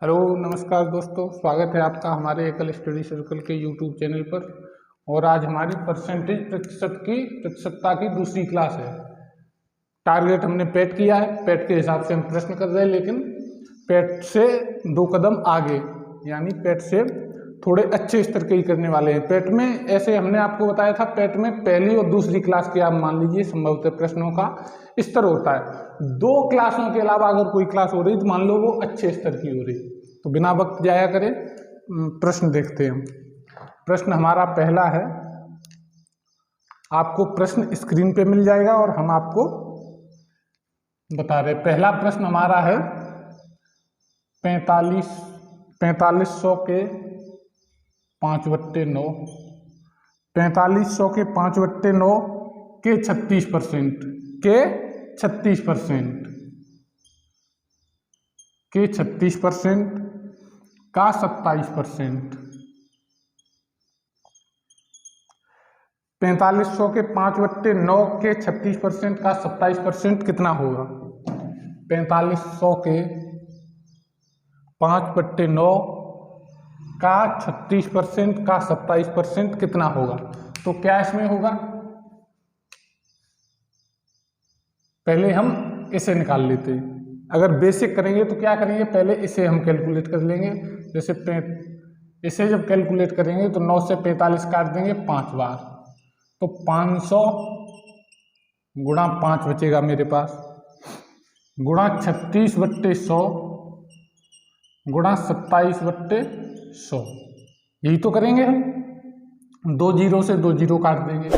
Hello नमस्कार दोस्तों, स्वागत है आपका हमारे एकल स्टडी सर्कल के यूट्यूब चैनल पर। और आज हमारी परसेंटेज प्रतिशतता की दूसरी क्लास है। टारगेट हमने पेट किया है, पेट के हिसाब से हम प्रश्न कर रहे हैं, लेकिन पेट से 2 कदम आगे, यानी पेट से थोड़े अच्छे स्तर के ही करने वाले हैं। पेट में ऐसे हमने आपको बताया था, पेट में पहली और दूसरी क्लास के आप मान लीजिए संभवतः प्रश्नों का स्तर होता है। 2 क्लासों के अलावा अगर कोई क्लास हो रही तो मान लो वो अच्छे स्तर की हो रही। तो बिना वक्त जाया करें प्रश्न देखते हैं। प्रश्न हमारा पहला है, आपको प्रश्न स्क्रीन पे मिल जाएगा और हम आपको बता रहे। पहला प्रश्न हमारा है 4500 के 5/9, 4500 के 5/9 के 36% के 36% के 36% का 27%। 4500 के 5/9 के 36% का 27% कितना होगा? 4500 के 5/9 का 36% का 27% कितना होगा? तो क्या इसमें होगा? पहले हम इसे निकाल लेते हैं। अगर बेसिक करेंगे तो क्या करेंगे, पहले इसे हम कैलकुलेट कर लेंगे। जैसे इसे जब कैलकुलेट करेंगे तो 9 से 45 काट देंगे 5 बार, तो 500 गुणा 5 बचेगा मेरे पास, गुणा 36/100 गुणा 27/100। यही तो करेंगे हम। 2 जीरो से 2 जीरो काट देंगे।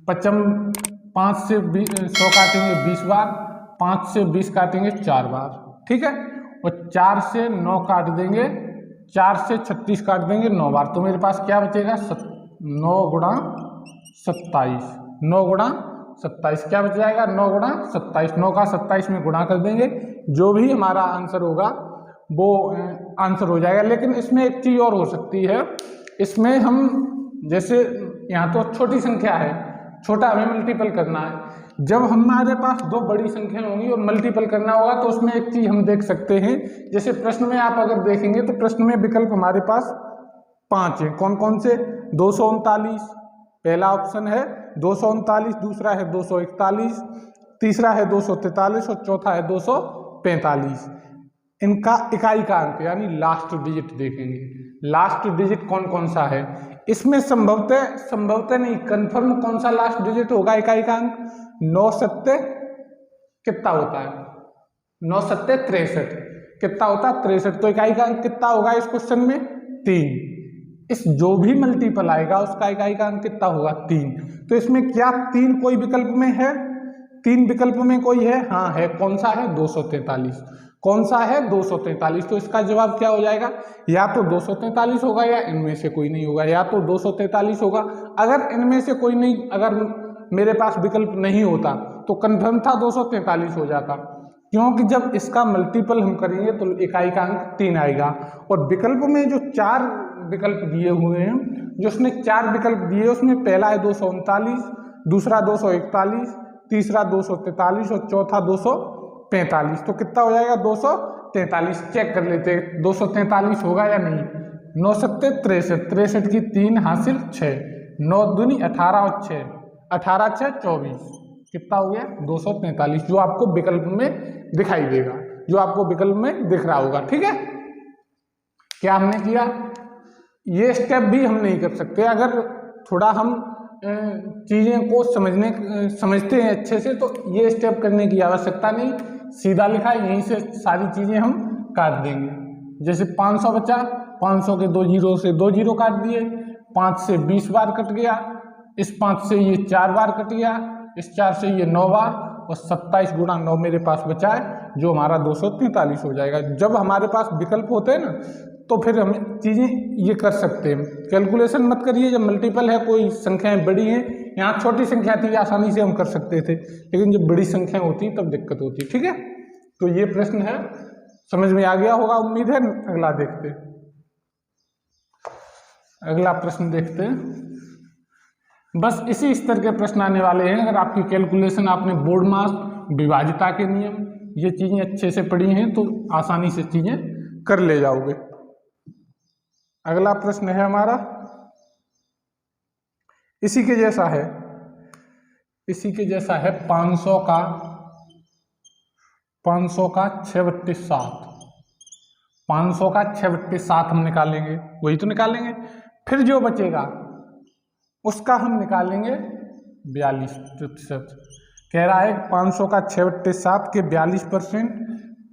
5 से 100 काटेंगे 20 बार, 5 से 20 काटेंगे 4 बार, ठीक है। और 4 से 9 काट देंगे, 4 से 36 काट देंगे 9 बार। तो मेरे पास क्या बचेगा? 9 गुणा 27, 9 गुणा 27 क्या बच जाएगा? 9 गुणा 27, 9 का 27 में गुणा कर देंगे, जो भी हमारा आंसर होगा वो आंसर हो जाएगा। लेकिन इसमें एक चीज और हो सकती है, इसमें हम जैसे यहाँ तो छोटी संख्या है, छोटा हमें मल्टीपल करना है। जब हमारे पास 2 बड़ी संख्या होंगी और मल्टीपल करना होगा तो उसमें एक चीज हम देख सकते हैं। जैसे प्रश्न में आप अगर देखेंगे तो प्रश्न में विकल्प हमारे पास 5 है। कौन कौन से? 239 पहला ऑप्शन है, 239, दूसरा है 241, तीसरा है 243 और चौथा है 245। इनका इकाई का अंक यानी लास्ट डिजिट देखेंगे। लास्ट डिजिट कौन कौन सा है इसमें? संभवतः नहीं, कंफर्म कौन सा लास्ट डिजिट होगा इकाई का अंक? 9 सत्ते कितना होता है? 9 सत्ते 63 कितना होता है? 63। तो इकाई का अंक कितना होगा इस क्वेश्चन में? 3। इस जो भी मल्टीपल आएगा उसका इकाई का अंक कितना होगा? 3। तो इसमें क्या 3 कोई विकल्प में है? 3 विकल्प में कोई है? हाँ है। कौन सा है? 243। कौन सा है? 243। तो इसका जवाब क्या हो जाएगा? या तो 243 होगा या इनमें से कोई नहीं होगा। या तो 243 होगा, अगर इनमें से कोई नहीं, अगर मेरे पास विकल्प नहीं होता तो कन्फर्म था 243 हो जाता, क्योंकि जब इसका मल्टीपल हम करेंगे तो इकाई का अंक 3 आएगा। और विकल्प में जो 4 विकल्प दिए हुए हैं, जो उसने 4 विकल्प दिए उसमें पहला है 239, दूसरा 241, तीसरा 243 और चौथा 245। तो कितना हो जाएगा? 243। चेक कर लेते हैं 243 होगा या नहीं। 9 सत्ते 63, 63 की 3 हासिल 6, 9 दूनी 18 और 6, 18 6 24, कितना हो गया? 243, जो आपको विकल्प में दिखाई देगा, जो आपको विकल्प में दिख रहा होगा, ठीक है। क्या हमने किया? ये स्टेप भी हम नहीं कर सकते। अगर थोड़ा हम चीजें को समझते हैं अच्छे से तो ये स्टेप करने की आवश्यकता नहीं। सीधा लिखा है, यहीं से सारी चीजें हम काट देंगे। जैसे 500 बचा, 500 के 2 जीरो से 2 जीरो काट दिए, 5 से 20 बार कट गया, इस 5 से ये 4 बार कट गया, इस 4 से ये 9 बार, और 27 गुणा 9 मेरे पास बचा है, जो हमारा 243 हो जाएगा। जब हमारे पास विकल्प होते हैं ना तो फिर हम चीजें ये कर सकते हैं। कैलकुलेशन मत करिए जब मल्टीपल है, कोई संख्याएं बड़ी हैं। यहाँ छोटी संख्या थी, आसानी से हम कर सकते थे, लेकिन जब बड़ी संख्या होती तब दिक्कत होती, ठीक है। तो ये प्रश्न है, समझ में आ गया होगा उम्मीद है। अगला देखते हैं, अगला प्रश्न देखते हैं। बस इसी स्तर के प्रश्न आने वाले हैं। अगर आपकी कैलकुलेशन, आपने बोर्ड मास, विभाज्यता के नियम, ये चीज़ें अच्छे से पढ़ी हैं तो आसानी से चीज़ें कर ले जाओगे। अगला प्रश्न है हमारा, इसी के जैसा है 500 का 6/7। 500 का 6/7 हम निकालेंगे, वही तो निकालेंगे। फिर जो बचेगा उसका हम निकालेंगे 42%। कह रहा है 500 का 6/7 के 42%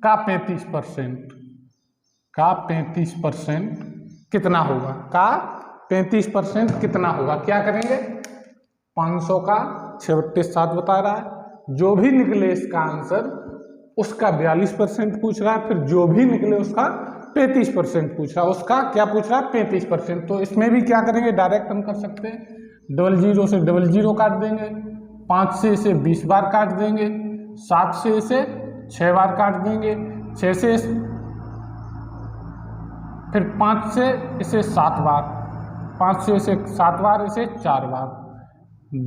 का 35% कितना होगा, का 35% कितना होगा। क्या करेंगे, 500 का 6/7 बता रहा है, जो भी निकले इसका आंसर उसका 42% पूछ रहा है, फिर जो भी निकले उसका 35% पूछ रहा है। उसका क्या पूछ रहा है, 35%। तो इसमें भी क्या करेंगे, डायरेक्ट हम कर सकते हैं, 00 से 00 काट देंगे, 5 से इसे 20 बार काट देंगे, 7 से इसे 6 बार काट देंगे, 6 से फिर 5 से इसे 7 बार, 5 से इसे 7 बार, इसे 4 बार,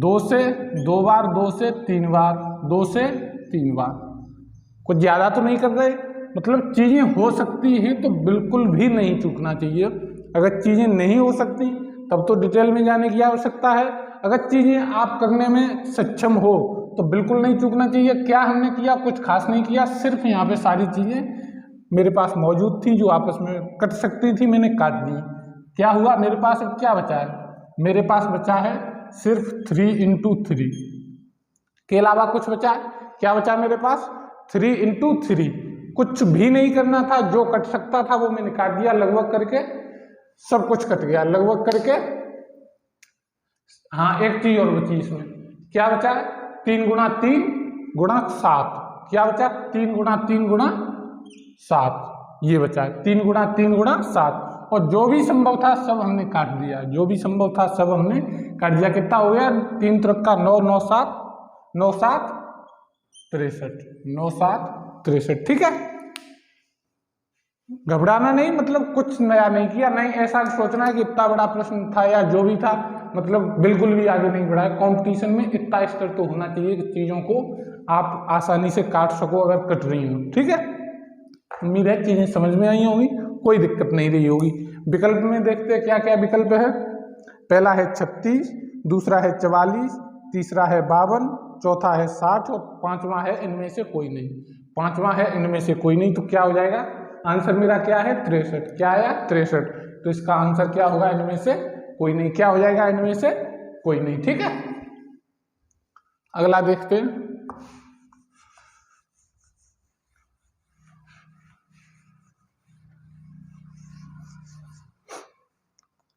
2 से 2 बार, 2 से 3 बार, 2 से 3 बार। कुछ ज़्यादा तो नहीं कर रहे, मतलब चीज़ें हो सकती हैं तो बिल्कुल भी नहीं चूकना चाहिए। अगर चीज़ें नहीं हो सकती तब तो डिटेल में जाने की आवश्यकता है। अगर चीज़ें आप करने में सक्षम हो तो बिल्कुल नहीं चूकना चाहिए। क्या हमने किया, कुछ खास नहीं किया, सिर्फ यहाँ पे सारी चीज़ें मेरे पास मौजूद थी जो आपस में कट सकती थी, मैंने काट दी। क्या हुआ, मेरे पास अब क्या बचा है, मेरे पास बचा है सिर्फ 3 × 3 के अलावा कुछ बचा है। क्या बचा मेरे पास, 3 × 3। कुछ भी नहीं करना था, जो कट सकता था वो मैंने काट दिया, लगभग करके सब कुछ कट गया, लगभग करके। हाँ, एक चीज और बची इसमें, क्या बचा है, 3 × 3 × 7। क्या बचा, 3 × 3 × 7, ये बचा है 3 × 3 × 7। और जो भी संभव था सब हमने काट दिया, जो भी संभव था सब हमने काट दिया। कितना हो गया, 3 × 9 9 7 9 7 63, 9 7 63। ठीक है, घबराना नहीं, मतलब कुछ नया नहीं किया, नहीं ऐसा सोचना है कि इतना बड़ा प्रश्न था या जो भी था, मतलब बिल्कुल भी आगे नहीं बढ़ा है। कंपटीशन में इतना स्तर तो होना चाहिए कि चीज़ों को आप आसानी से काट सको अगर कट रही हो। ठीक है, उम्मीद है चीज़ें समझ में आई होंगी, कोई दिक्कत नहीं रही होगी। विकल्प में देखते हैं क्या क्या विकल्प है। पहला है 36, दूसरा है 44, तीसरा है 52, चौथा है 60 और पांचवा है इनमें से कोई नहीं। पांचवा है इनमें से कोई नहीं, तो क्या हो जाएगा, आंसर मेरा क्या है, 63। क्या आया, 63। तो इसका आंसर क्या होगा, इनमें से कोई नहीं। क्या हो जाएगा, इनमें से कोई नहीं। ठीक है, अगला देखते हैं।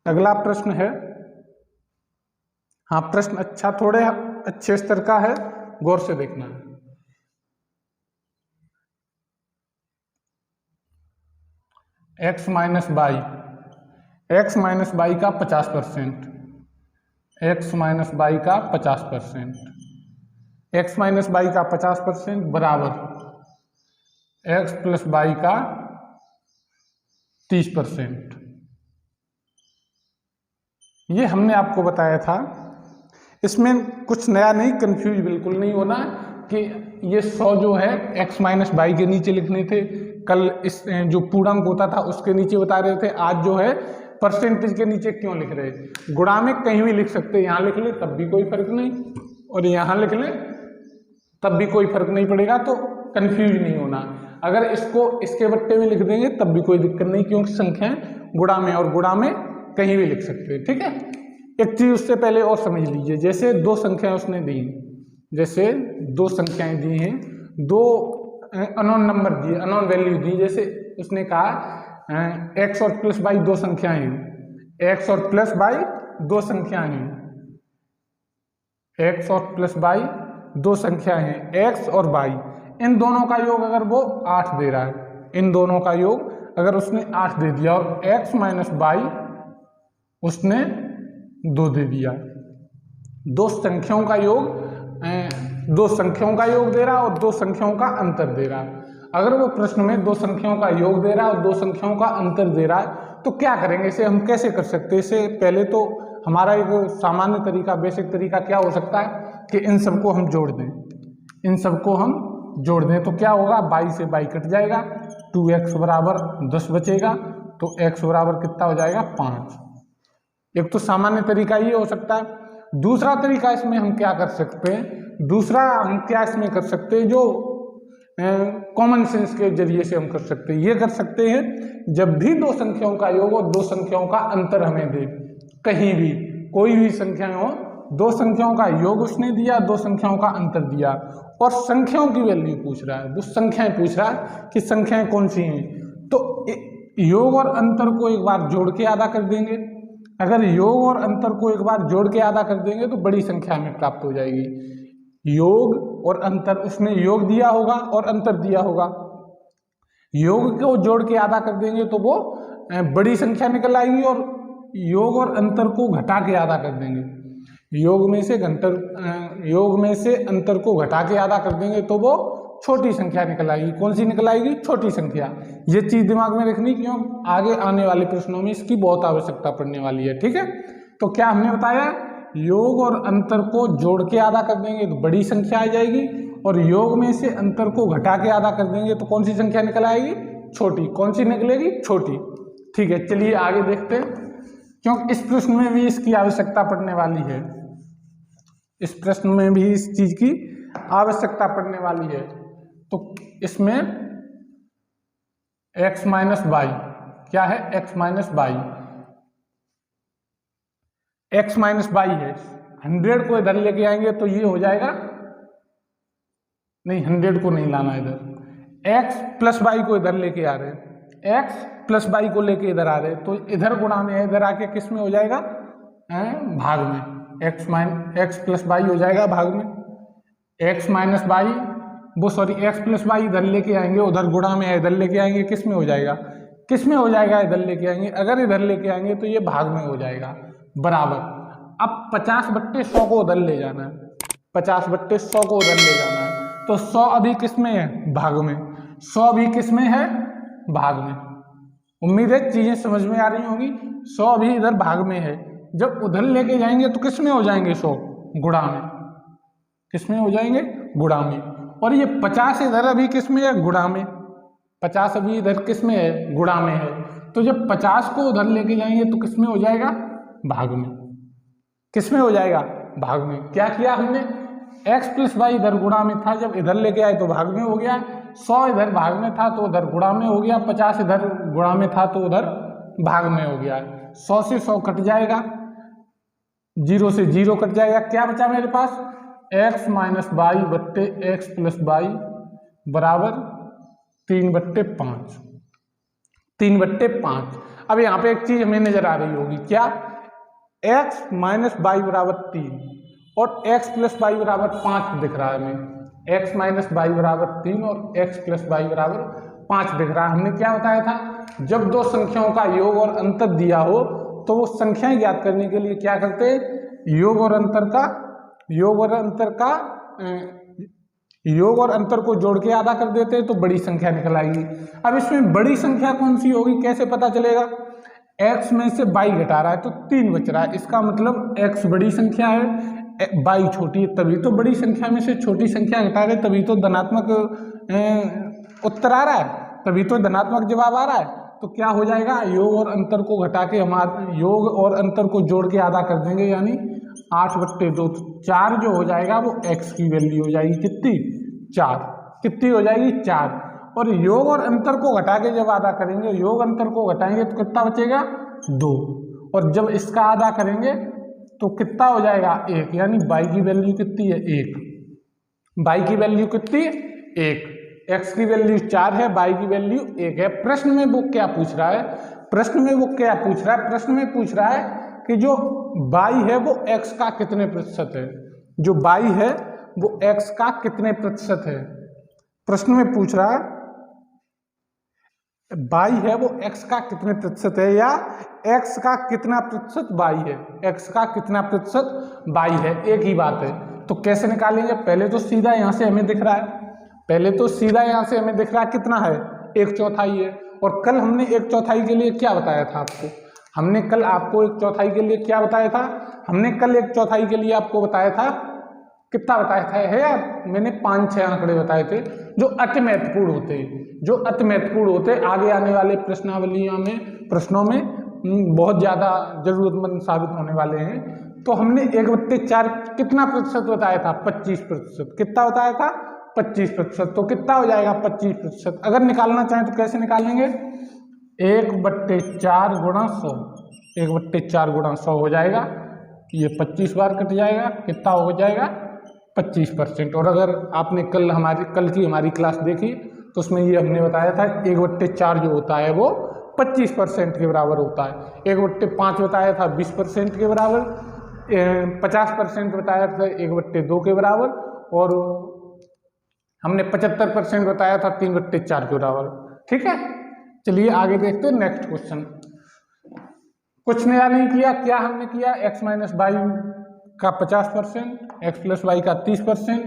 अगला प्रश्न है, हाँ प्रश्न अच्छा, थोड़े अच्छे स्तर का है, गौर से देखना है। x माइनस बाई का 50%, x माइनस बाई का 50%, x माइनस बाई का 50% बराबर x प्लस बाई का 30%। ये हमने आपको बताया था, इसमें कुछ नया नहीं, कंफ्यूज बिल्कुल नहीं होना कि ये 100 जो है x माइनस बाई के नीचे लिखने थे, कल इस जो पूर्णांक होता था उसके नीचे बता रहे थे, आज जो है परसेंटेज के नीचे क्यों लिख रहे। गुणा में कहीं भी लिख सकते, यहाँ लिख ले तब भी कोई फर्क नहीं, और यहाँ लिख ले तब भी कोई फर्क नहीं पड़ेगा, तो कंफ्यूज नहीं होना। अगर इसको इसके बट्टे में लिख देंगे तब भी कोई दिक्कत नहीं, क्योंकि संख्याएं गुणा में और गुणा में कहीं भी लिख सकते हैं। ठीक है, एक चीज उससे पहले और समझ लीजिए, जैसे दो संख्याएं उसने दी, जैसे दो संख्याएं दी हैं, दो अननोन नंबर दिए, अननोन वैल्यू दी, जैसे उसने कहा x और प्लस बाई दो संख्याएं हैं, x और प्लस बाई दो संख्याएं हैं, x और प्लस बाई दो संख्याएं हैं, x और y, इन दोनों का योग अगर वो 8 दे रहा है, इन दोनों का योग अगर उसने 8 दे दिया, और x माइनस बाई उसने 2 दे दिया, दो संख्याओं का योग दे रहा है और दो संख्याओं का अंतर दे रहा है। अगर वो प्रश्न में दो संख्याओं का योग दे रहा है और दो संख्याओं का अंतर दे रहा है तो क्या करेंगे, इसे हम कैसे कर सकते हैं। इसे पहले तो हमारा एक सामान्य तरीका, बेसिक तरीका क्या हो सकता है कि इन सबको हम जोड़ दें, इन सबको हम जोड़ दें, तो क्या होगा, बाई से बाई कट जाएगा, 2x बराबर 10 बचेगा, तो x बराबर कितना हो जाएगा 5। एक तो सामान्य तरीका ये हो सकता है। दूसरा तरीका इसमें हम क्या कर सकते हैं, जो कॉमन सेंस के जरिए से हम कर सकते हैं, ये कर सकते हैं जब भी दो संख्याओं का योग और दो संख्याओं का अंतर हमें दे, कहीं भी कोई भी संख्या हो, दो संख्याओं का योग उसने दिया, दो संख्याओं का अंतर दिया और संख्याओं की वैल्यू पूछ रहा है, दो संख्याएं पूछ रहा है कि संख्याएं कौन सी हैं, तो योग और अंतर को एक बार जोड़ के आधा कर देंगे। अगर योग और अंतर को एक बार जोड़ के आधा कर देंगे तो बड़ी संख्या हमें प्राप्त हो जाएगी। योग और अंतर, उसने योग दिया होगा और अंतर दिया होगा, योग को जोड़ के आधा कर देंगे तो वो बड़ी संख्या निकल आएगी, और योग और अंतर को घटा के आधा कर देंगे, योग में से अंतर को घटा के आधा कर देंगे तो वो छोटी संख्या निकल आएगी। कौन सी निकल आएगी? छोटी संख्या। ये चीज दिमाग में रखनी, क्यों आगे आने वाले प्रश्नों में इसकी बहुत आवश्यकता पड़ने वाली है। ठीक है, तो क्या हमने बताया, योग और अंतर को जोड़ के आधा कर देंगे तो बड़ी संख्या आ जाएगी, और योग में से अंतर को घटा के आधा कर देंगे तो कौन सी संख्या निकल आएगी? छोटी। कौन सी निकलेगी? छोटी। ठीक है, चलिए आगे देखते हैं, क्योंकि इस प्रश्न में भी इसकी आवश्यकता पड़ने वाली है, इस प्रश्न में भी इस चीज की आवश्यकता पड़ने वाली है। तो इसमें x माइनस वाई क्या है? x minus Y, x minus Y है। 100 को इधर लेके आएंगे तो ये हो जाएगा, नहीं 100 को नहीं लाना इधर, x प्लस वाई को इधर लेके आ रहे हैं, x प्लस वाई को लेके इधर आ रहे हैं, तो इधर गुणा में है, इधर आके किस में हो जाएगा? भाग में। x प्लस वाई हो जाएगा भाग में, x minus Y x plus Y इधर लेके आएंगे, उधर गुणा में है, इधर लेके आएंगे किस में हो जाएगा? किस में हो जाएगा? इधर लेके आएंगे, अगर इधर लेके आएंगे तो ये भाग में हो जाएगा, बराबर। अब 50/100 को उधर ले जाना है, 50/100 को उधर ले जाना है, तो 100 अभी किस में है? भाग में। 100 अभी किस में है? भाग में। उम्मीद है चीजें समझ में आ रही होंगी। 100 अभी इधर भाग में है, जब उधर लेके जाएंगे तो किस में हो जाएंगे? 100 गुणा में। किस में हो जाएंगे? गुणा में। और ये 50 इधर अभी किस में है? गुणा में। 50 अभी इधर किस में है? गुणा में है। तो जब 50 को उधर लेके जाएंगे तो किस में हो जाएगा? भाग में। किस में हो जाएगा? भाग में। क्या किया हमने? x प्लस वाई इधर गुणा में था, जब इधर लेके आए तो भाग में हो गया। 100 इधर भाग में था तो उधर गुणा में हो गया, 50 इधर गुणा में था तो उधर भाग में हो गया। 100 से 100 कट जाएगा, 0 से 0 कट जाएगा, क्या बचा मेरे पास? x माइनस वाई बट्टे एक्स प्लस वाई बराबर 3/5। 3/5। अब यहाँ पे एक चीज हमें नजर आ रही होगी, क्या? x माइनस वाई बराबर 3 और x प्लस वाई बराबर 5 दिख रहा है हमें। x माइनस वाई बराबर 3 और x प्लस वाई बराबर 5 दिख रहा है। हमने क्या बताया था? जब दो संख्याओं का योग और अंतर दिया हो तो वो संख्याएं ज्ञात करने के लिए क्या करते हैं? योग और अंतर को जोड़ के आधा कर देते हैं तो बड़ी संख्या निकल आएगी। अब इसमें बड़ी संख्या कौन सी होगी, कैसे पता चलेगा? x में से y घटा रहा है तो 3 बच रहा है, इसका मतलब x बड़ी संख्या है, y छोटी है, तभी तो बड़ी संख्या में से छोटी संख्या घटा रहे, तभी तो धनात्मक उत्तर आ रहा है, तभी तो धनात्मक जवाब आ रहा है। तो क्या हो जाएगा? योग और अंतर को घटा के हम योग और अंतर को जोड़ के आधा कर देंगे, यानी 8/2। 4 जो हो जाएगा वो x की वैल्यू हो जाएगी, कितनी? 4। कितनी हो जाएगी? 4। और योग और अंतर को घटा के जब आधा करेंगे, योग अंतर को घटाएंगे तो कितना बचेगा? 2। और जब इसका आधा करेंगे तो कितना हो जाएगा? 1। यानी y की वैल्यू कितनी है? 1। y की वैल्यू कितनी? 1। x की वैल्यू 4 है, y की वैल्यू 1 है। प्रश्न में वो क्या पूछ रहा है? प्रश्न में पूछ रहा है कि जो y है वो x का कितने प्रतिशत है? जो y है वो x का कितने प्रतिशत है? प्रश्न में पूछ रहा है y है वो x का कितने प्रतिशत है, या x का कितना प्रतिशत y है? x का कितना प्रतिशत y है, एक ही बात है। तो कैसे निकालेंगे? पहले तो सीधा यहाँ से हमें दिख रहा है, कितना है? 1/4 है। और कल हमने 1/4 के लिए क्या बताया था आपको? हमने कल आपको 1/4 के लिए क्या बताया था? हमने कल 1/4 के लिए आपको बताया था, कितना बताया था? है यार, मैंने 5-6 आंकड़े बताए थे। जो अति महत्वपूर्ण होते हैं, जो अति महत्वपूर्ण होते हैं, आगे आने वाले प्रश्नों में बहुत ज़्यादा जरूरतमंद साबित होने वाले हैं। तो हमने 1/4 कितना प्रतिशत बताया था? 25%। कितना बताया था? 25%। तो कितना हो जाएगा 25%? अगर निकालना चाहें तो कैसे निकालेंगे? 1/4 गुणा 100, 1/4 गुणा 100 हो जाएगा, ये 25 बार कट जाएगा, कितना हो जाएगा? 25%। और अगर आपने कल की हमारी क्लास देखी तो उसमें ये हमने बताया था 1/4 जो होता है वो 25% के बराबर होता है। 1/5 बताया था 20% के बराबर, 50% बताया था 1/2 के बराबर, और हमने 75% बताया था 3/4 के बराबर। ठीक है, चलिए आगे देखते हैं नेक्स्ट क्वेश्चन। कुछ नया नहीं किया, क्या हमने किया? x माइनस वाई का 50%, x प्लस वाई का 30%,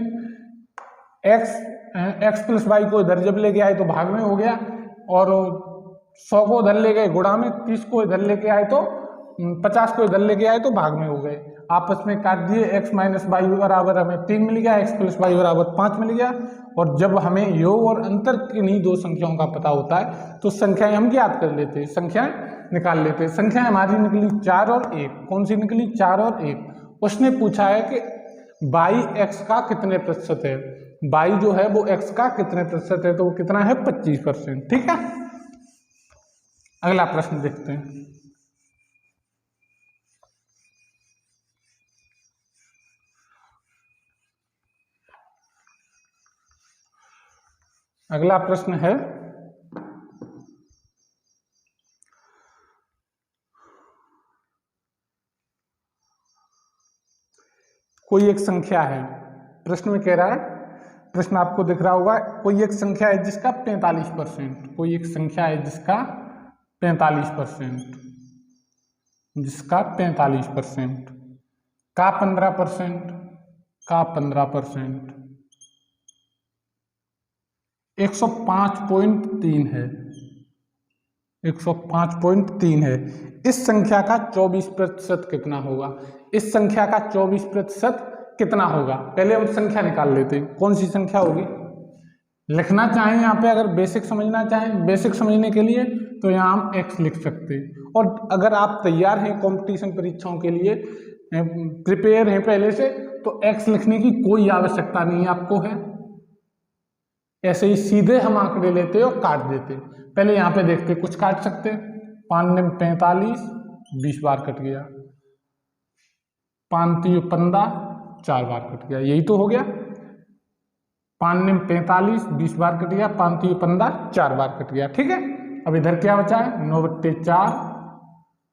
x प्लस वाई को इधर जब लेके आए तो भाग में हो गया, और 100 को इधर ले गए गुणा में, 30 को इधर लेके आए तो 50 को इधर लेके आए तो भाग में हो गए, आपस में काट दिए। x माइनस वाई बराबर हमें 3 मिल गया, x प्लस वाई बराबर 5 मिल गया। और जब हमें योग और अंतर किन्हीं दो संख्याओं का पता होता है तो संख्याएं हम ज्ञात कर लेते हैं, संख्याएं निकाल लेते हैं। संख्याएं हमारी निकली 4 और 1। कौन सी निकली? 4 और 1। उसने पूछा है कि बाई x का कितने प्रतिशत है, बाई जो है वो x का कितने प्रतिशत है, तो वो कितना है? 25%। ठीक है, अगला प्रश्न देखते हैं। अगला प्रश्न है, कोई एक संख्या है, प्रश्न में कह रहा है, प्रश्न आपको दिख रहा होगा, कोई एक संख्या है जिसका 45%, कोई एक संख्या है जिसका 45%, जिसका 45% का 15%, का 15% 105.3 है, 105.3 है। इस संख्या का 24% कितना होगा? इस संख्या का 24% कितना होगा? पहले हम संख्या निकाल लेते हैं, कौन सी संख्या होगी। लिखना चाहें यहाँ पे, अगर बेसिक समझना चाहें, बेसिक समझने के लिए तो यहाँ हम x लिख सकते हैं। और अगर आप तैयार हैं कंपटीशन परीक्षाओं के लिए, प्रिपेयर हैं पहले से, तो x लिखने की कोई आवश्यकता नहीं है आपको है, ऐसे ही सीधे हम आंकड़े लेते और काट देते। पहले यहाँ पे देखते, कुछ काट सकते, 5 में 45, 20 बार कट गया, 5 15, 4 बार कट गया, यही तो हो गया। 5 में 45, 20 बार कट गया, 5 15, 4 बार कट गया। ठीक है, अब इधर क्या बचा है? 9/4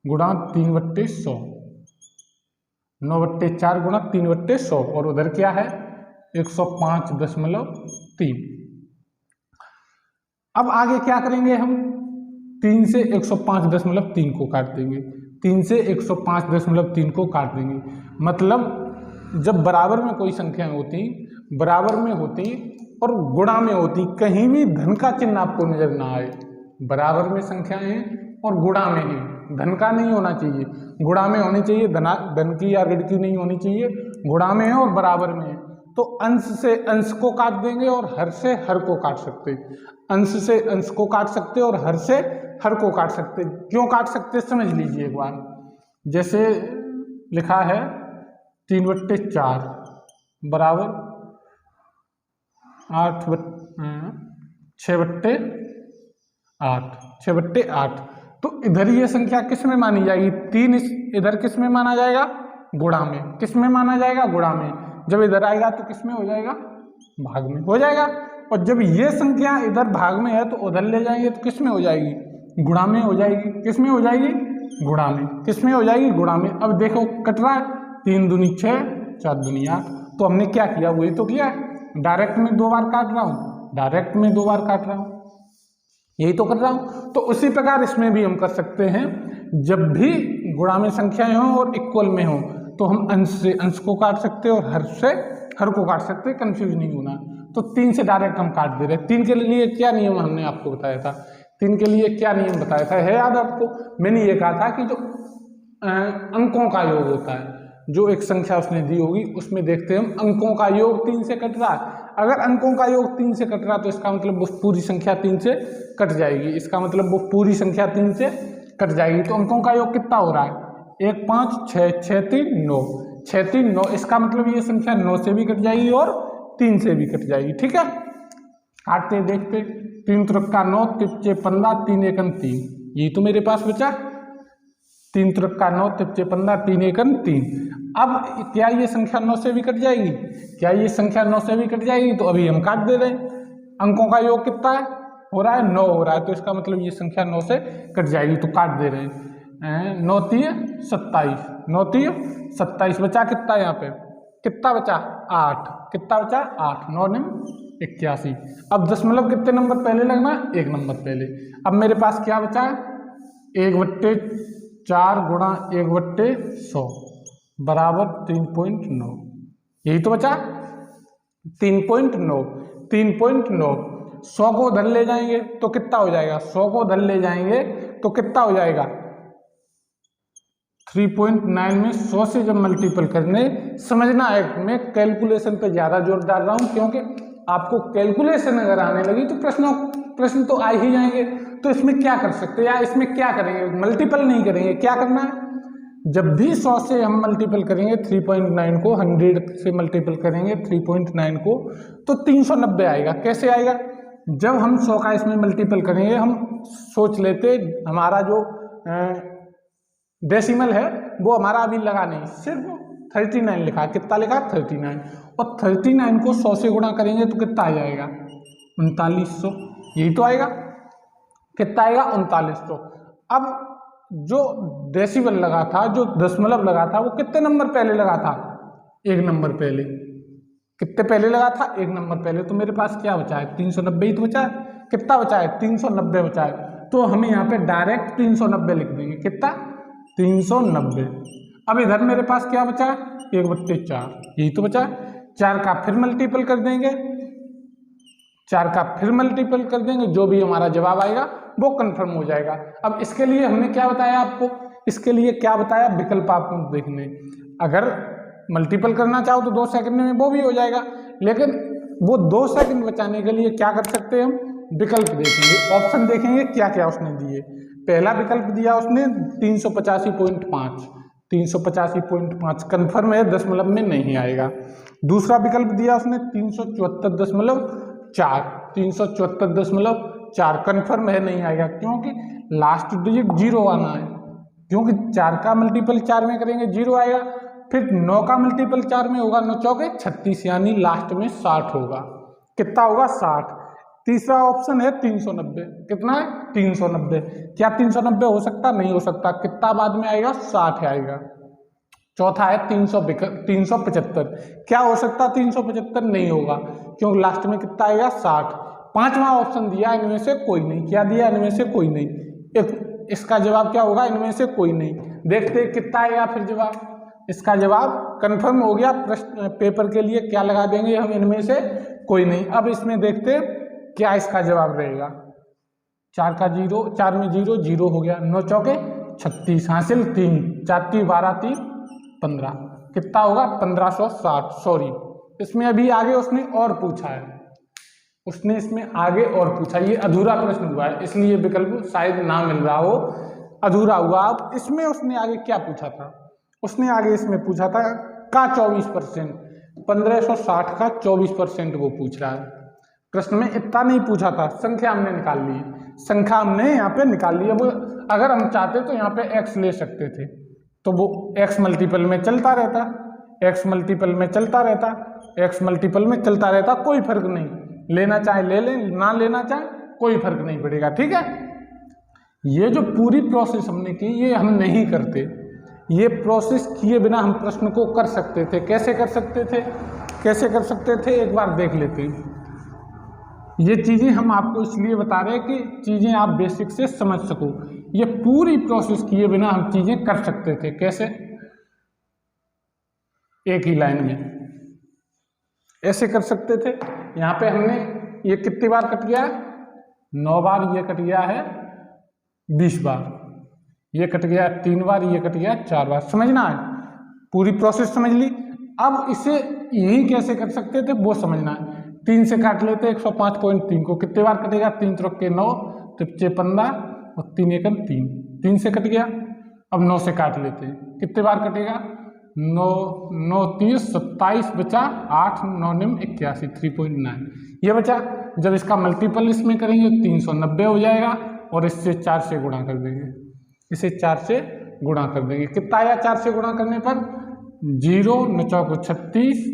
गुणा 3/100, 9/4 गुणा 3/100, और उधर क्या है? 105.3। अब आगे क्या करेंगे हम? 3 से 105.3 को काट देंगे, 3 से 105.3 को काट देंगे। मतलब जब बराबर में कोई संख्याएं होती, बराबर में होती और गुणा में होती, कहीं भी धन का चिन्ह आपको नजर ना आए। बराबर में संख्याएं हैं और गुणा में ही, धन का नहीं होना चाहिए, गुणा में होनी चाहिए, धन की या ऋण की नहीं होनी चाहिए, गुणा में है और बराबर में है। तो अंश से अंश को काट देंगे और हर से हर को काट सकते, अंश से अंश को काट सकते और हर से हर को काट सकते। क्यों काट सकते समझ लीजिए एक बार। जैसे लिखा है 3/4 बराबर 6/8, तो इधर ये संख्या किस में मानी जाएगी? 3 इधर किस में माना जाएगा? गुणा में। किस में माना जाएगा? गुणा में। जब इधर आएगा तो किस में हो जाएगा? भाग में हो जाएगा। और जब ये संख्या इधर भाग में है तो उधर ले जाएंगे तो किस में हो जाएगी? गुणा में हो जाएगी। किस में हो जाएगी? गुणा में। किस में हो जाएगी? गुणा में। अब देखो कट रहा है, 3 दूनी 6, 4 दूनी 8। तो हमने क्या किया? वही तो किया, डायरेक्ट में 2 बार काट रहा हूँ, डायरेक्ट में 2 बार काट रहा हूँ, यही तो कर रहा हूँ। तो उसी प्रकार इसमें भी हम कर सकते हैं। जब भी गुणा में संख्याएं हों और इक्वल में हो तो हम अंश से अंश को काट सकते हैं और हर से हर को काट सकते हैं, कंफ्यूज नहीं होना। तो 3 से डायरेक्ट हम काट दे रहे हैं। 3 के लिए क्या नियम हमने आपको बताया था? 3 के लिए क्या नियम बताया था, है याद आपको? मैंने ये कहा था कि जो अंकों का योग होता है, जो एक संख्या उसने दी होगी उसमें देखते हैं हम अंकों का योग 3 से कट रहा है। अगर अंकों का योग 3 से कट रहा तो इसका मतलब वो पूरी संख्या 3 से कट जाएगी, इसका मतलब वो पूरी संख्या 3 से कट जाएगी। तो अंकों का योग कितना हो रहा है? 1 5 6 6 3 9 6 3 9, इसका मतलब ये संख्या 9 से भी कट जाएगी और 3 से भी कट जाएगी। ठीक है, काटते देखते 3 त्रिका 9 तिप्चे 15 3 एकन 3, यही तो मेरे पास बचा। 3 त्रिका 9 तिप्चे 15 3 एकन 3। अब क्या ये संख्या 9 से भी कट जाएगी? क्या ये संख्या 9 से भी कट जाएगी? तो अभी हम काट दे रहे हैं। अंकों का योग कितना है? हो रहा है 9 हो रहा है, तो इसका मतलब ये संख्या 9 से कट जाएगी, तो काट दे रहे हैं। 9 3 27, 9 3 27, बचा कितना यहाँ पे? कितना बचा? 8। कितना बचा? 8। 9 9 81। अब दशमलव कितने नंबर पहले लगना? 1 नंबर पहले। अब मेरे पास क्या बचा है? 1/4 गुणा 1/100 बराबर 3.9, यही तो बचा 3.9। 3.9 100 को उधर ले जाएंगे तो कितना हो जाएगा? 100 को उधर ले जाएंगे तो कितना हो जाएगा? 3.9 में 100 से जब मल्टीपल करने, समझना है मैं कैलकुलेशन पे ज़्यादा जोर डाल रहा हूँ, क्योंकि आपको कैलकुलेशन अगर आने लगी तो प्रश्न तो आ ही जाएंगे। तो इसमें क्या कर सकते हैं या इसमें क्या करेंगे? मल्टीपल नहीं करेंगे। क्या करना है? जब भी 100 से हम मल्टीपल करेंगे 3.9 को, 100 से मल्टीपल करेंगे 3.9 को, तो 390 आएगा। कैसे आएगा? जब हम 100 का इसमें मल्टीपल करेंगे, हम सोच लेते हमारा जो डेसिमल है वो हमारा अभी लगा नहीं, सिर्फ 39 लिखा। कितना लिखा? 39। और 39 को 100 से गुणा करेंगे तो कितना आ जाएगा? 3900, यही तो आएगा। कितना आएगा? 3900। अब जो डेसिमल लगा था, जो दशमलव लगा था, वो कितने नंबर पहले लगा था? 1 नंबर पहले। कितने पहले लगा था? 1 नंबर पहले। तो मेरे पास क्या बचा है? 390 ही तो बचा है। कितना बचा है? 390 बचा है। तो हमें यहाँ पे डायरेक्ट 390 लिख देंगे। कितना? 390। अब इधर मेरे पास क्या बचा है? 1/4, यही तो बचा है। 4 का फिर मल्टीपल कर देंगे, 4 का फिर मल्टीपल कर देंगे, जो भी हमारा जवाब आएगा वो कंफर्म हो जाएगा। अब इसके लिए हमने क्या बताया आपको? इसके लिए क्या बताया? विकल्प आपको देखने। अगर मल्टीपल करना चाहो तो 2 सेकंड में वो भी हो जाएगा, लेकिन वो 2 सेकंड बचाने के लिए क्या कर सकते हैं? हम विकल्प देखेंगे, ऑप्शन देखेंगे क्या क्या उसने दिए। पहला विकल्प दिया उसने 385.5, 385.5 कन्फर्म है, दशमलव में नहीं आएगा। दूसरा विकल्प दिया उसने 374.4, 374.4 कन्फर्म है, नहीं आएगा, क्योंकि लास्ट डिजिट 0 आना है। क्योंकि 4 का मल्टीपल 4 में करेंगे 0 आएगा, फिर 9 का मल्टीपल 4 में होगा, 9 चौके 36, यानी लास्ट में 60 होगा। कितना होगा? 60। तीसरा ऑप्शन है 390। कितना है? 390। क्या 390 हो सकता? नहीं हो सकता। कितना बाद में आएगा? 60 आएगा। चौथा है 375। क्या हो सकता? 375 नहीं होगा, क्योंकि लास्ट में कितना आएगा? 60। पांचवा ऑप्शन दिया इनमें से कोई नहीं। क्या दिया? इनमें से कोई नहीं। इसका जवाब क्या होगा? इनमें से कोई नहीं। देखते कितना आएगा फिर जवाब। इसका जवाब कंफर्म हो गया। प्रश्न पेपर के लिए क्या लगा देंगे हम? इनमें से कोई नहीं। अब इसमें देखते क्या इसका जवाब रहेगा। 4 का 0, 4 में 0, 0 हो गया। 9 चौके 36, हासिल 3, 4 3 12 3 15। कितना होगा? 1560। सॉरी, इसमें अभी आगे उसने और पूछा है, उसने इसमें आगे और पूछा। ये अधूरा प्रश्न हुआ है, इसलिए विकल्प शायद ना मिल रहा हो, अधूरा हुआ। अब इसमें उसने आगे क्या पूछा था? उसने आगे इसमें पूछा था का 24%, 1560 का 24% वो पूछ रहा है। प्रश्न में इतना नहीं पूछा था, संख्या हमने निकाल ली, संख्या हमने यहाँ पे निकाल ली। वो अगर हम चाहते तो यहाँ पे x ले सकते थे, तो वो x मल्टीपल में चलता रहता, x मल्टीपल में चलता रहता, x मल्टीपल में चलता रहता, कोई फर्क नहीं। लेना चाहे ले लें, ना लेना चाहे कोई फर्क नहीं पड़ेगा। ठीक है, ये जो पूरी प्रोसेस हमने की ये हम नहीं करते। ये प्रोसेस किए बिना हम प्रश्न को कर सकते थे। कैसे कर सकते थे? कैसे कर सकते थे एक बार देख लेते हैं। ये चीज़ें हम आपको इसलिए बता रहे हैं कि चीज़ें आप बेसिक से समझ सको। ये पूरी प्रोसेस किए बिना हम चीज़ें कर सकते थे। कैसे? एक ही लाइन में ऐसे कर सकते थे। यहाँ पे हमने ये कितनी बार कट गया? 9 बार ये कट गया है, 20 बार ये कट गया, 3 बार ये कट गया, 4 बार। समझना है, पूरी प्रोसेस समझ ली। अब इसे यही कैसे कर सकते थे वो समझना है। 3 से काट लेते 105.3 को, कितने बार कटेगा, 3 त्रिक के 9, 3 15 और 3 एकम 3, 3 से कट गया। अब 9 से काट लेते हैं, कितने बार कटेगा, 9 9 30 27 बचा 8 9 निम 81 3.9 ये बचा। जब इसका मल्टीपल इसमें करेंगे 390 हो जाएगा और इससे 4 से गुणा कर देंगे, इसे 4 से गुणा कर देंगे, कितना आया 4 से गुणा करने पर 0 9 चौको 36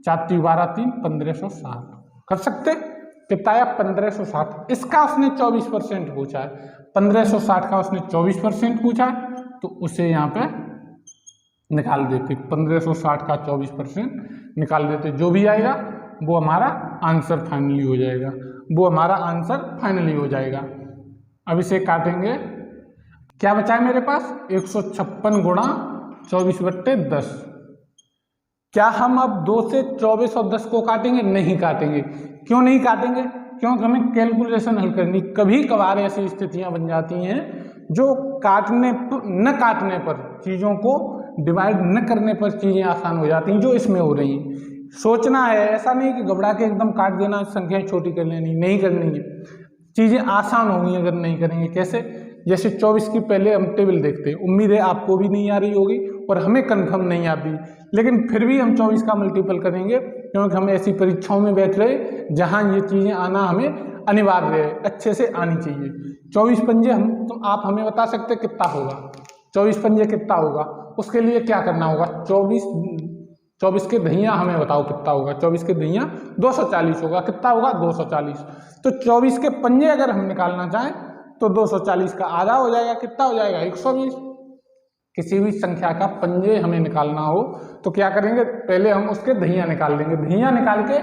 4 3 12 3 1560 कर सकते, कितना आया 1560। इसका उसने 24% पूछा है, 1560 का उसने 24% पूछा है, तो उसे यहाँ पे निकाल देते, 1560 का 24% निकाल देते, जो भी आएगा वो हमारा आंसर फाइनली हो जाएगा, वो हमारा आंसर फाइनली हो जाएगा। अब इसे काटेंगे, क्या बचा है मेरे पास 156 गुणा 24/10। क्या हम अब 2 से 24 और 10 को काटेंगे, नहीं काटेंगे। क्यों नहीं काटेंगे, क्योंकि हमें कैलकुलेशन हल करनी, कभी कभार ऐसी स्थितियां बन जाती हैं जो न काटने पर चीज़ों को डिवाइड न करने पर चीज़ें आसान हो जाती हैं, जो इसमें हो रही हैं। सोचना है, ऐसा नहीं कि घबरा के एकदम काट देना, संख्याएं छोटी कर लेनी, नहीं करनी है, चीज़ें आसान होंगी अगर नहीं करेंगे। कैसे, जैसे 24 की पहले हम टेबल देखते हैं, उम्मीद है आपको भी नहीं आ रही होगी और हमें कंफर्म नहीं आती, लेकिन फिर भी हम 24 का मल्टीपल करेंगे, क्योंकि हम ऐसी परीक्षाओं में बैठ रहे जहाँ ये चीज़ें आना हमें अनिवार्य है, अच्छे से आनी चाहिए। 24 पंजे हम, तो आप हमें बता सकते कितना होगा, 24 पंजे कितना होगा, उसके लिए क्या करना होगा, 24 के दहिया हमें बताओ कितना होगा, 24 के दहिया 240 होगा, कितना होगा 240। तो 24 के पंजे अगर हम निकालना चाहें तो 240 का आधा हो जाएगा, कितना हो जाएगा 120। किसी भी संख्या का पंजे हमें निकालना हो तो क्या करेंगे, पहले हम उसके दहिया निकाल देंगे, दहिया निकाल के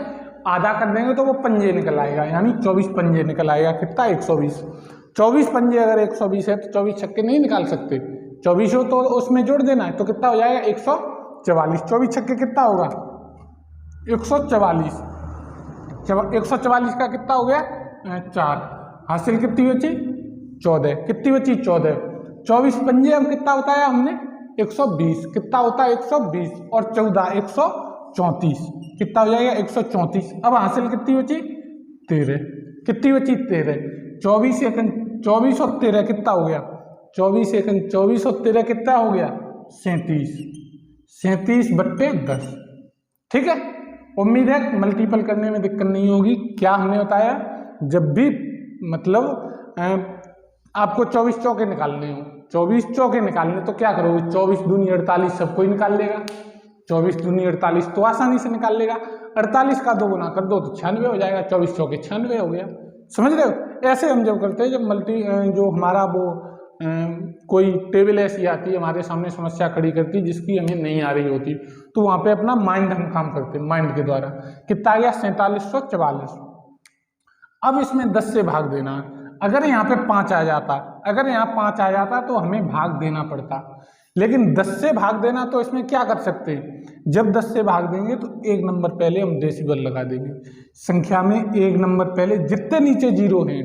आधा कर देंगे तो वो पंजे निकल आएगा, यानी 24 पंजे निकल आएगा, कितना 120। 24 पंजे अगर 120 है तो 24 छक्के नहीं निकाल सकते, 24 हो तो उसमें जोड़ देना है, तो कितना हो जाएगा 144। 24 छक्के कितना होगा 144, 144 का कितना हो गया 4, हासिल कितनी बची 14, कितनी बची 14। 24 पंजे अब कितना बताया हमने 120, कितना होता है 120 और 14 134, कितना हो जाएगा 134। अब हासिल कितनी बची 13, कितनी बची 13। 24 एकन 24 और 13 कितना हो गया 24 एकन 24 और 13 कितना हो गया 37, 37/10। ठीक है, उम्मीद है मल्टीपल करने में दिक्कत नहीं होगी। क्या हमने बताया, जब भी मतलब आपको 24 चौके निकालने हो, 24 चौके निकालने तो क्या करोगे, 24 दूनी 48 सबको ही निकाल लेगा, 24 दूनी 48 तो आसानी से निकाल लेगा, 48 का 2 गुना कर दो तो 96 हो जाएगा, 24 चौके 96 हो गया। समझ रहे हो, ऐसे हम जब करते हैं, जब जो हमारा वो कोई टेबल ऐसी आती है हमारे सामने, समस्या खड़ी करती जिसकी हमें नहीं आ रही होती, तो वहाँ पे अपना माइंड हम काम करते हैं, माइंड के द्वारा। कितना आ गया 4744। अब इसमें 10 से भाग देना है, अगर यहाँ पे 5 आ जाता, अगर यहाँ 5 आ जाता तो हमें भाग देना पड़ता, लेकिन 10 से भाग देना तो इसमें क्या कर सकते हैं, जब 10 से भाग देंगे तो 1 नंबर पहले हम डेसिबल लगा देंगे, संख्या में 1 नंबर पहले, जितने नीचे जीरो हैं,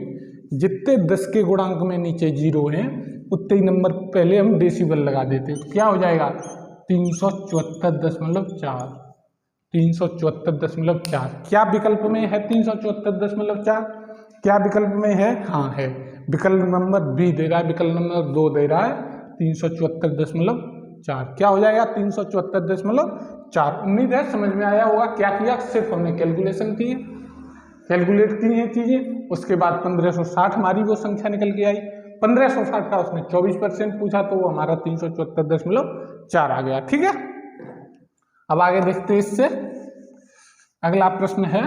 जितने 10 के गुणांक में नीचे जीरो हैं उतने ही नंबर पहले हम डेसिबल लगा देते हैं, तो क्या हो जाएगा 374.4, 374.4। क्या विकल्प में है 374.4, क्या विकल्प में है, हाँ है, विकल्प नंबर बी दे रहा है, विकल्प नंबर 2 दे रहा है 374.4। क्या हो जाएगा 374.4। उम्मीद है समझ में आया होगा। क्या किया, सिर्फ हमने कैलकुलेशन की है, कैलकुलेट की हैं चीजें, उसके बाद 1560 हमारी वो संख्या निकल के आई, 1560 का उसने 24% पूछा तो वो हमारा 374.4 आ गया। ठीक है, अब आगे देखते हैं इससे। अगला प्रश्न है,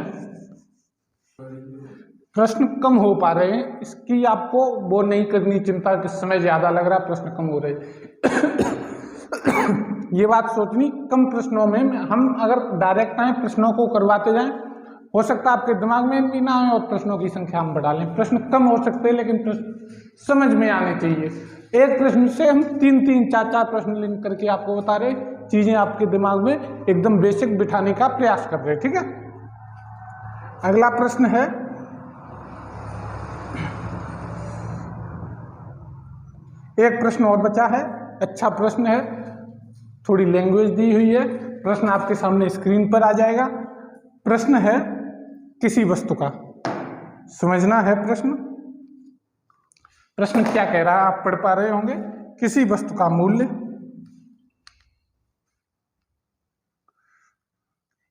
प्रश्न कम हो पा रहे हैं, इसकी आपको वो नहीं करनी चिंता कि समय ज्यादा लग रहा है, प्रश्न कम हो रहे ये बात सोचनी, कम प्रश्नों में हम अगर डायरेक्ट आए प्रश्नों को करवाते जाएं, हो सकता है आपके दिमाग में भी ना आए और प्रश्नों की संख्या हम बढ़ा लें। प्रश्न कम हो सकते हैं लेकिन प्रश्न समझ में आने चाहिए। एक प्रश्न से हम 3-3, 4-4 प्रश्न लिंक करके आपको बता रहे, चीजें आपके दिमाग में एकदम बेसिक बिठाने का प्रयास कर रहे। ठीक है, अगला प्रश्न है, एक प्रश्न और बचा है, अच्छा प्रश्न है, थोड़ी लैंग्वेज दी हुई है, प्रश्न आपके सामने स्क्रीन पर आ जाएगा। प्रश्न है किसी वस्तु का। समझना है प्रश्न, प्रश्न क्या कह रहा है आप पढ़ पा रहे होंगे। किसी वस्तु का मूल्य,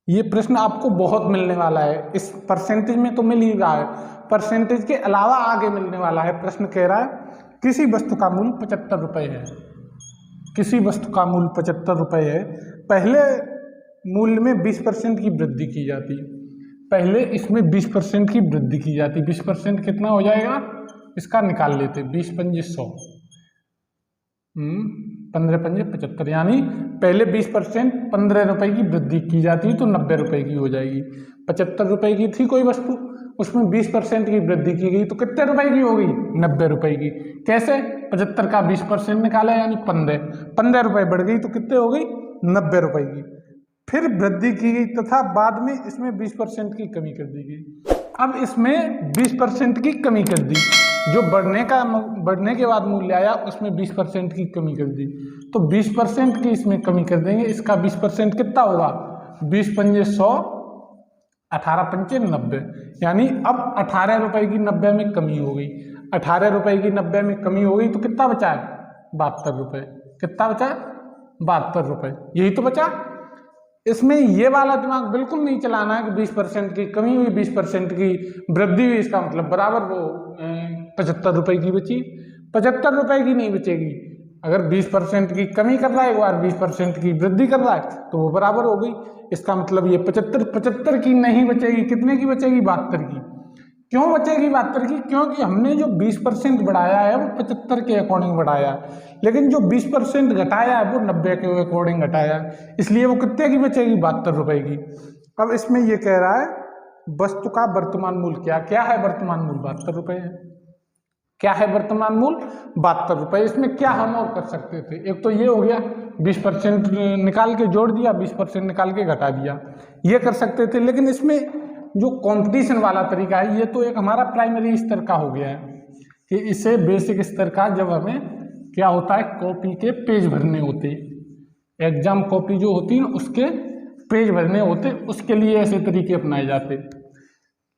ये प्रश्न आपको बहुत मिलने वाला है, इस परसेंटेज में तो मिल ही रहा है, परसेंटेज के अलावा आगे मिलने वाला है। प्रश्न कह रहा है किसी वस्तु का मूल्य 75 रुपये है, किसी वस्तु का मूल्य 75 रुपये है। पहले मूल्य में 20% की वृद्धि की जाती, पहले इसमें 20% की वृद्धि की जाती। 20% कितना हो जाएगा, इसका निकाल लेते, 20 पंजे 100, 15 पंजे 75, यानी पहले 20% 15 रुपए की वृद्धि की जाती तो 90 रुपए की हो जाएगी। 75 रुपए की थी कोई वस्तु, उसमें 20% की वृद्धि की गई तो कितने रुपए की हो गई, 90 रुपए की। कैसे, 75 का 20% निकाला यानी 15 रुपए बढ़ गई तो कितने हो गई, 90 रुपए की। फिर वृद्धि की गई तथा बाद में इसमें 20% की कमी कर दी गई। अब इसमें 20% की कमी कर दी, जो बढ़ने के बाद मूल्य आया उसमें 20% की कमी कर दी, तो 20% की इसमें कमी कर देंगे। इसका 20% कितना होगा, 20 पंजे 100, 18 पंचे 90, यानी अब 18 रुपए की 90 में कमी हो गई। 18 रुपए की 90 में कमी हो गई तो कितना बचा है, 72 रुपये। कितना बचा, 72 रुपये, यही तो बचा। इसमें ये वाला दिमाग बिल्कुल नहीं चलाना है कि 20% की कमी हुई, 20% की वृद्धि हुई, इसका मतलब बराबर वो 75 रुपए की बची। 75 रुपए की नहीं बचेगी, अगर 20% की कमी कर रहा है एक बार, 20% की वृद्धि कर रहा है तो वो बराबर हो गई। इसका मतलब ये 75 की नहीं बचेगी, कितने की बचेगी, 72 की। क्यों बचेगी 72 की, क्योंकि हमने जो 20% बढ़ाया है वो 75 के अकॉर्डिंग बढ़ाया है, लेकिन जो 20% घटाया है वो 90 के अकॉर्डिंग घटाया है, इसलिए वो कितने की बचेगी, 72 रुपए की। अब इसमें ये कह रहा है वस्तु का वर्तमान मूल्य क्या है, वर्तमान मूल्य 72 रुपये है। क्या है वर्तमान मूल्य, 72 रुपये। इसमें क्या हम और कर सकते थे, एक तो ये हो गया 20% निकाल के जोड़ दिया, 20% निकाल के घटा दिया, ये कर सकते थे। लेकिन इसमें जो कंपटीशन वाला तरीका है, ये तो एक हमारा प्राइमरी स्तर का हो गया है कि इसे बेसिक स्तर का, जब हमें क्या होता है, कॉपी के पेज भरने होते, एग्जाम कॉपी जो होती है उसके पेज भरने होते, उसके लिए ऐसे तरीके अपनाए जाते।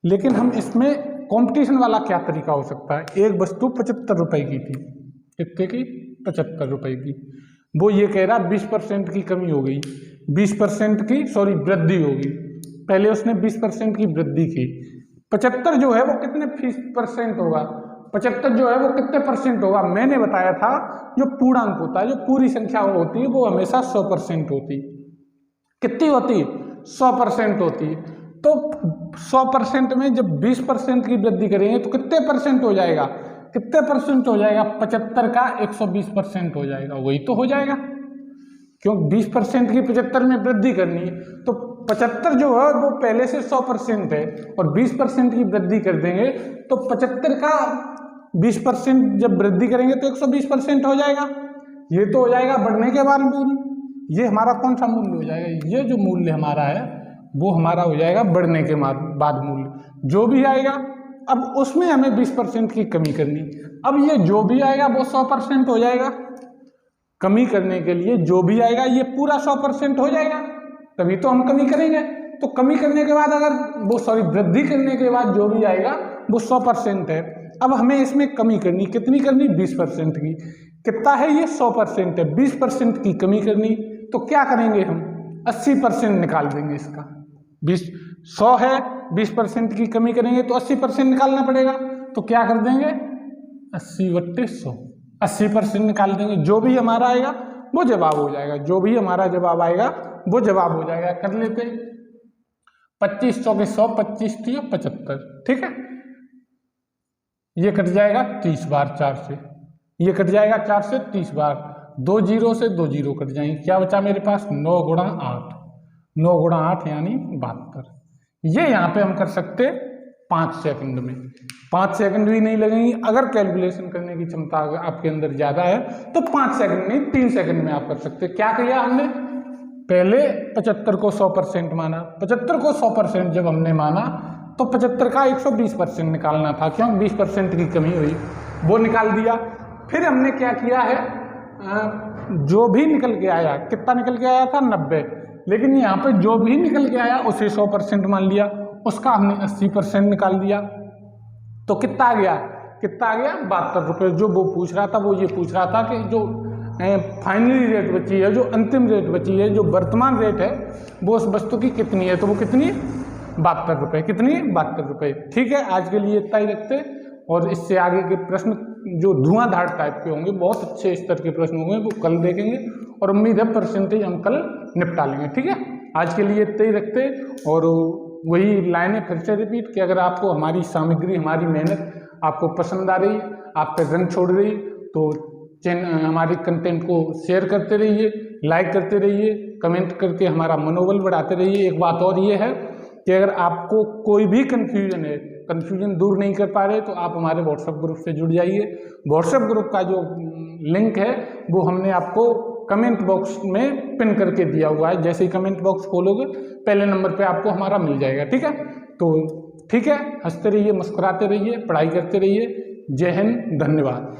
लेकिन हम इसमें कंपटीशन वाला क्या तरीका हो सकता है, एक वस्तु 75 रुपए की थी, कितने की, 75 रुपए की, वो ये कह रहा 20% की कमी हो गई, 20% की वृद्धि हो गई। पहले उसने 20% की वृद्धि की, 75 जो है वो कितने % होगा, 75 जो है वो कितने % होगा, मैंने बताया था जो पूर्णांक होता है, जो पूरी संख्या होती है वो हमेशा 100% होती। कितनी होती, 100% होती। तो 100% में जब 20% की वृद्धि करेंगे तो कितने % हो जाएगा, कितने % हो जाएगा, 75 का 120% हो जाएगा, वही तो हो जाएगा। क्यों, 20% की 75 में वृद्धि करनी है तो 75 जो है वो पहले से 100% है, और 20% की वृद्धि कर देंगे तो 75 का 20% जब वृद्धि करेंगे तो 120% हो जाएगा। ये तो हो जाएगा बढ़ने के बाद मूल्य। ये हमारा कौन सा मूल्य हो जाएगा, ये जो मूल्य हमारा है वो हमारा हो जाएगा बढ़ने के बाद मूल्य, जो भी आएगा। अब उसमें हमें 20% की कमी करनी, अब ये जो भी आएगा वो 100% हो जाएगा। कमी करने के लिए जो भी आएगा ये पूरा 100% हो जाएगा, तभी तो हम कमी करेंगे। तो कमी करने के बाद अगर वो वृद्धि करने के बाद जो भी आएगा वो 100% है। अब हमें इसमें कमी करनी, कितनी करनी, 20% की। कितना है ये, 100% है, 20% की कमी करनी, तो क्या करेंगे हम, 80% निकाल देंगे इसका। 100 है, 20% की कमी करेंगे तो 80% निकालना पड़ेगा, तो क्या कर देंगे, 80/100, 80% निकाल देंगे। जो भी हमारा आएगा वो जवाब हो जाएगा, जो भी हमारा जवाब आएगा वो जवाब हो जाएगा। कर लेते, 25 चौके 100, 25 3 75, ठीक है। ये कट जाएगा 30 बार 4 से, ये कट जाएगा 4 से 30 बार, 2 जीरो से 2 जीरो कट जाएंगे, क्या बचा मेरे पास, 9 गुणा 8, 9 गुणा 8 यानी 72। ये यहाँ पे हम कर सकते 5 सेकंड में, 5 सेकंड भी नहीं लगेंगी। अगर कैलकुलेशन करने की क्षमता आपके अंदर ज़्यादा है तो 5 सेकंड नहीं 3 सेकंड में आप कर सकते। क्या किया हमने, पहले 75 को 100% माना, 75 को 100% जब हमने माना तो 75 का 120% निकालना था, क्यों, 20% की कमी हुई, वो निकाल दिया। फिर हमने क्या किया है, जो भी निकल के आया, कितना निकल के आया था, 90, लेकिन यहाँ पे जो भी निकल के आया उसे 100% मान लिया, उसका हमने 80% निकाल दिया, तो कितना आ गया 72 रुपये। जो वो पूछ रहा था वो ये पूछ रहा था कि जो फाइनली रेट बची है, जो अंतिम रेट बची है, जो वर्तमान रेट है वो उस वस्तु की कितनी है, तो वो कितनी 72 रुपये। कितनी 72 रुपये। ठीक है, आज के लिए इतना ही रखते, और इससे आगे के प्रश्न जो धुआंधार टाइप के होंगे, बहुत अच्छे स्तर के प्रश्न होंगे, वो कल देखेंगे, और उम्मीद है परसेंटेज हम कल निपटा लेंगे। ठीक है, आज के लिए इतना ही रखते, और वही लाइनें फिर से रिपीट कि अगर आपको हमारी सामग्री, हमारी मेहनत आपको पसंद आ रही, आप पे रंग छोड़ रही, तो हमारे कंटेंट को शेयर करते रहिए, लाइक करते रहिए, कमेंट करके हमारा मनोबल बढ़ाते रहिए। एक बात और ये है कि अगर आपको कोई भी कन्फ्यूजन है, कन्फ्यूजन दूर नहीं कर पा रहे, तो आप हमारे व्हाट्सएप ग्रुप से जुड़ जाइए। व्हाट्सएप ग्रुप का जो लिंक है वो हमने आपको कमेंट बॉक्स में पिन करके दिया हुआ है। जैसे ही कमेंट बॉक्स खोलोगे पहले नंबर पे आपको हमारा मिल जाएगा। ठीक है, तो ठीक है, हंसते रहिए, मुस्कुराते रहिए, पढ़ाई करते रहिए। जय हिंद, धन्यवाद।